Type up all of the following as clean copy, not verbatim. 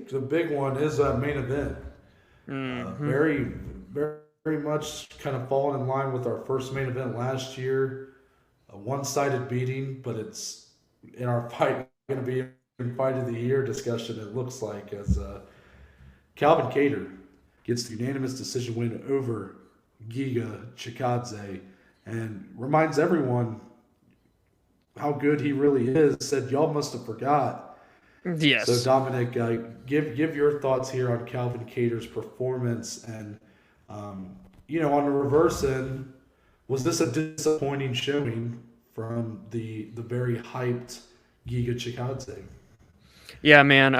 think the big one is that main event. Hmm. Very, very much kind of falling in line with our first main event last year. A one-sided beating, but it's in our fight going to be in fight of the year discussion. It looks like as Calvin Kattar gets the unanimous decision win over Giga Chikadze and reminds everyone how good he really is. Said y'all must have forgot. So Yes. Dominic, give your thoughts here on Calvin Kattar's performance, and on the reverse end, was this a disappointing showing from the very hyped Giga Chikadze? Yeah, man.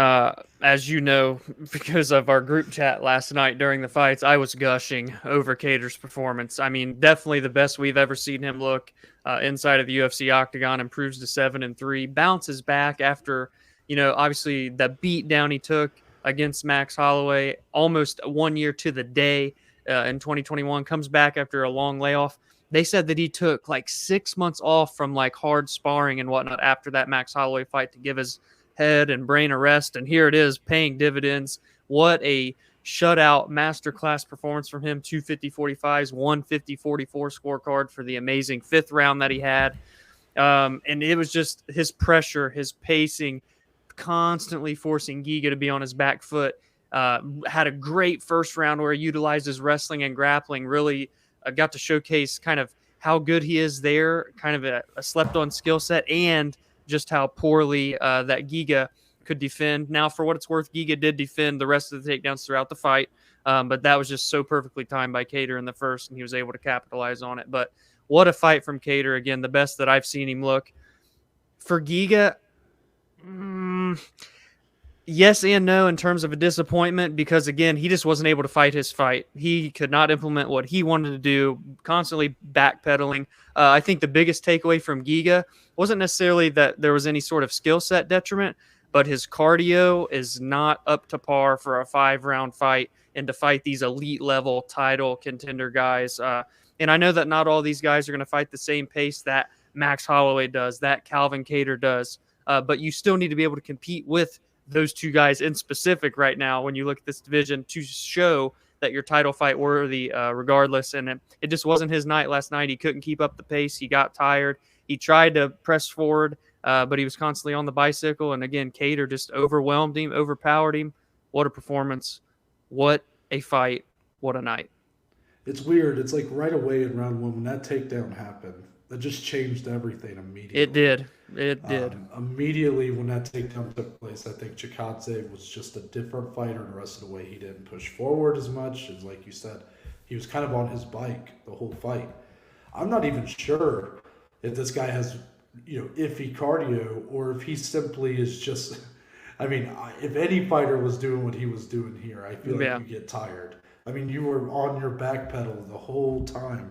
As you know, because of our group chat last night during the fights, I was gushing over Cater's performance. I mean, definitely the best we've ever seen him look inside of the UFC octagon. Improves to 7-3, bounces back after, obviously the beat down he took against Max Holloway almost 1 year to the day in 2021. Comes back after a long layoff. They said that he took like 6 months off from like hard sparring and whatnot after that Max Holloway fight to give his head and brain a rest. And here it is paying dividends. What a shutout masterclass performance from him. 250-45s, 150-44 scorecard for the amazing fifth round that he had. And it was just his pressure, his pacing, constantly forcing Giga to be on his back foot. Had a great first round where he utilized his wrestling and grappling, really got to showcase kind of how good he is there, kind of a slept on skill set, and just how poorly that Giga could defend. Now, for what it's worth, Giga did defend the rest of the takedowns throughout the fight, but that was just so perfectly timed by Kattar in the first, and he was able to capitalize on it. But what a fight from Kattar. Again, the best that I've seen him look. For Giga, mm, yes and no in terms of a disappointment because, again, he just wasn't able to fight his fight. He could not implement what he wanted to do, constantly backpedaling. I think the biggest takeaway from Giga wasn't necessarily that there was any sort of skill set detriment, but his cardio is not up to par for a 5-round fight and to fight these elite level title contender guys. And I know that not all these guys are going to fight the same pace that Max Holloway does, that Calvin Kattar does, but you still need to be able to compete with those two guys in specific right now when you look at this division to show that you're title fight worthy regardless. And it just wasn't his night last night. He couldn't keep up the pace. He got tired. He tried to press forward, but he was constantly on the bicycle. And again, Kattar just overwhelmed him, overpowered him. What a performance. What a fight. What a night. It's weird. It's like right away in round one when that takedown happened, that just changed everything It immediately. did. It did. Immediately when that takedown took place, I think Chikadze was just a different fighter, and the rest of the way he didn't push forward as much as, like you said, he was kind of on his bike the whole fight. I'm not even sure if this guy has, iffy cardio or if he simply is just. I mean, if any fighter was doing what he was doing here, I feel like Yeah. you get tired. I mean, you were on your back pedal the whole time.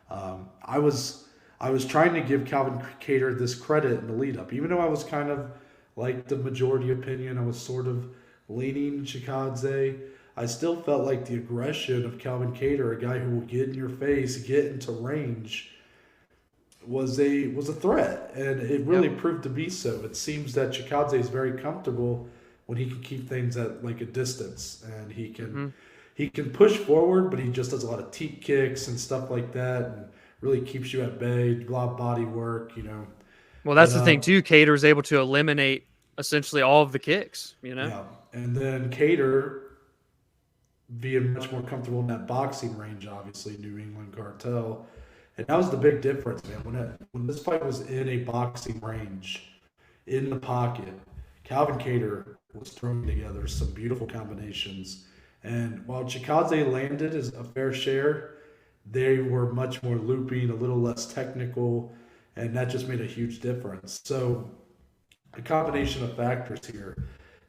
I was trying to give Calvin Kattar this credit in the lead up, even though I was kind of like the majority opinion. I was sort of leaning Chikadze. I still felt like the aggression of Calvin Kattar, a guy who will get in your face, get into range, was a threat, and it really Yep. proved to be so. It seems that Chikadze is very comfortable when he can keep things at like a distance, and he can Mm-hmm. he can push forward, but he just does a lot of teep kicks and stuff like that, and really keeps you at bay. A lot of body work. Well, But that's the thing, too. Kattar is able to eliminate essentially all of the kicks. yeah, and then Cater being much more comfortable in that boxing range, obviously New England cartel, and that was the big difference, man. When this fight was in a boxing range, in the pocket, Calvin Cater was throwing together some beautiful combinations. And while Chikadze landed as a fair share, they were much more looping, a little less technical, and that just made a huge difference. So a combination of factors here,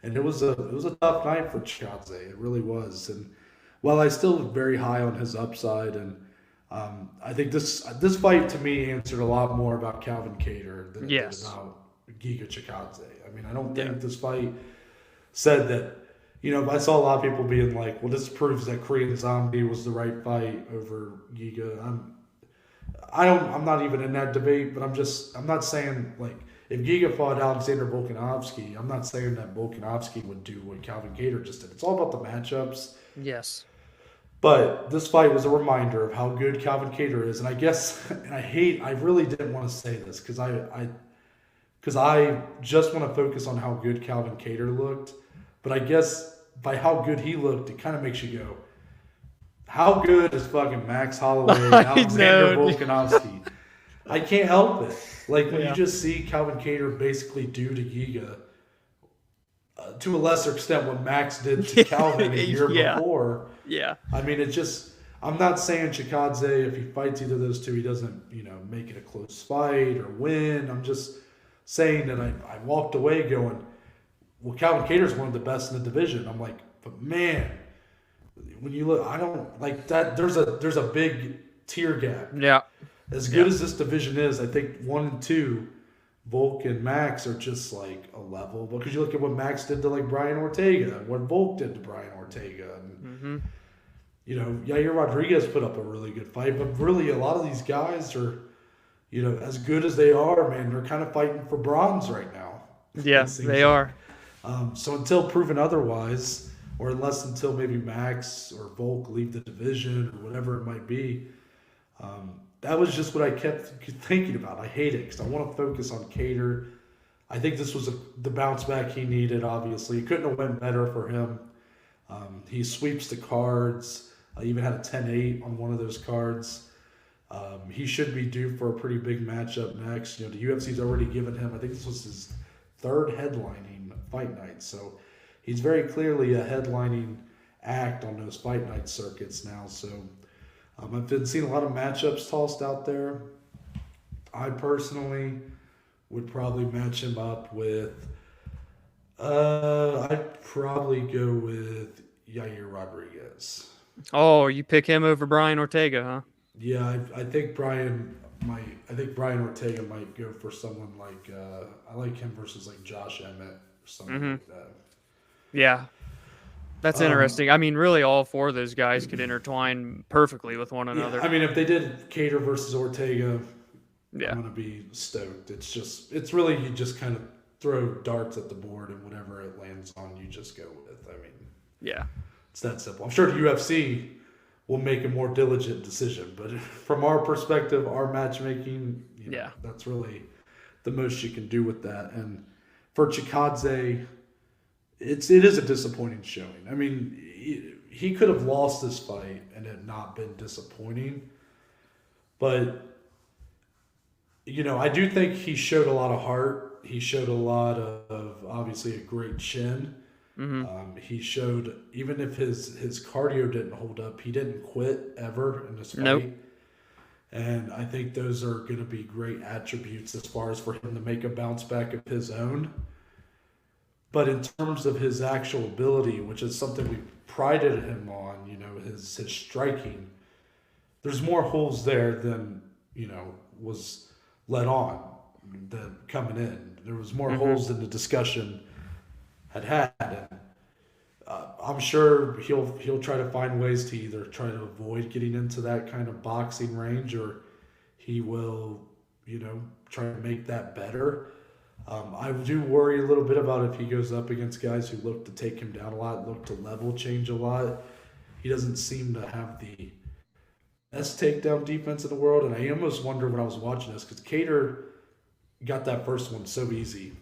and it was a tough night for Chikadze. It really was. And while I still very high on his upside, and I think this fight to me answered a lot more about Calvin Cater than it did Yes. about Giga Chikadze. I mean, I don't Yeah. think this fight said that. I saw a lot of people being like, "Well, this proves that Korean Zombie was the right fight over Giga." I'm not even in that debate, but I'm not saying like if Giga fought Alexander Volkanovski, I'm not saying that Volkanovski would do what Calvin Kattar just did. It's all about the matchups. Yes. But this fight was a reminder of how good Calvin Kattar is, and I guess, and I really didn't want to say this because I just want to focus on how good Calvin Kattar looked, but I guess by how good he looked, it kind of makes you go, how good is fucking Max Holloway and Alexander Volkanovski? I can't help it. Like when you just see Calvin Kattar basically do to Giga, to a lesser extent what Max did to Calvin a year before. Yeah. I mean, it just, I'm not saying Chikadze, if he fights either of those two, he doesn't, make it a close fight or win. I'm just saying that I walked away going, well, Calvin Kattar's one of the best in the division. I'm like, but man, when you look, I don't like that. There's a big tier gap. Yeah. As good as this division is, I think 1 and 2, Volk and Max are just like a level. Because you look at what Max did to like Brian Ortega, and what Volk did to Brian Ortega, and Yair Rodriguez put up a really good fight. But really, a lot of these guys are, as good as they are, man, they're kind of fighting for bronze right now. Yeah, they are. So until proven otherwise, or until maybe Max or Volk leave the division or whatever it might be, that was just what I kept thinking about. I hate it because I want to focus on Kattar. I think this was the bounce back he needed, obviously. It couldn't have went better for him. He sweeps the cards. Even had a 10-8 on one of those cards. He should be due for a pretty big matchup next. The UFC's already given him, I think this was his third headlining fight night. So he's very clearly a headlining act on those fight night circuits now. So I've been seeing a lot of matchups tossed out there. I personally would probably match him up with, I'd probably go with Yair Rodriguez. Oh, you pick him over Brian Ortega, huh? Yeah, I think Brian Ortega might go for someone like, I like him versus like Josh Emmett or something like that. Yeah. That's interesting. I mean, really, all four of those guys could intertwine perfectly with one another. Yeah, I mean, if they did Kattar versus Ortega, yeah, I'm going to be stoked. It's really, you just kind of throw darts at the board and whatever it lands on, you just go with. I mean, yeah, it's that simple. I'm sure the UFC will make a more diligent decision, but from our perspective, our matchmaking, that's really the most you can do with that. And for Chikadze, it is a disappointing showing. I mean, he could have lost this fight and it not been disappointing. But, I do think he showed a lot of heart. He showed a lot of obviously, a great chin. Mm-hmm. He showed, even if his cardio didn't hold up, he didn't quit ever in this fight. Nope. And I think those are going to be great attributes as far as for him to make a bounce back of his own. But in terms of his actual ability, which is something we prided him on, his striking, there's more holes there than, was let on than coming in. There was more holes than the discussion had. And, I'm sure he'll try to find ways to either try to avoid getting into that kind of boxing range, or he will, try to make that better. I do worry a little bit about if he goes up against guys who look to take him down a lot, look to level change a lot. He doesn't seem to have the best takedown defense in the world, and I almost wonder when I was watching this, because Kattar got that first one so easy.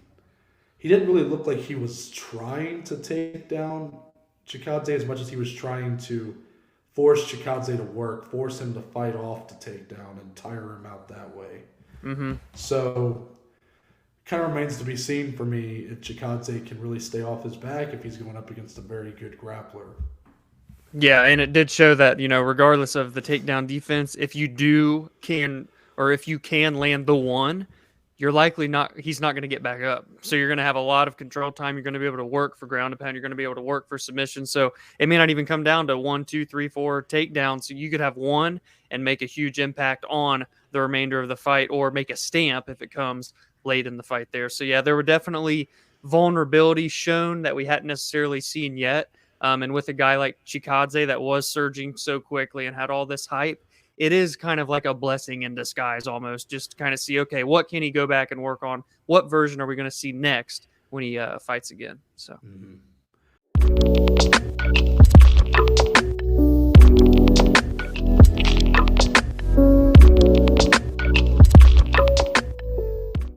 He didn't really look like he was trying to take down Chikadze as much as he was trying to force Chikadze to work, force him to fight off the takedown and tire him out that way. Mm-hmm. So kind of remains to be seen for me if Chikadze can really stay off his back if he's going up against a very good grappler. Yeah, and it did show that, regardless of the takedown defense, if you can land the one, he's not going to get back up. So you're going to have a lot of control time. You're going to be able to work for ground and pound. You're going to be able to work for submission. So it may not even come down to 1, 2, 3, 4 takedowns. So you could have one and make a huge impact on the remainder of the fight, or make a stamp if it comes late in the fight there. So yeah, there were definitely vulnerabilities shown that we hadn't necessarily seen yet. And with a guy like Chikadze that was surging so quickly and had all this hype, it is kind of like a blessing in disguise almost, just to kind of see, okay, what can he go back and work on? What version are we going to see next when he fights again? So. Mm-hmm.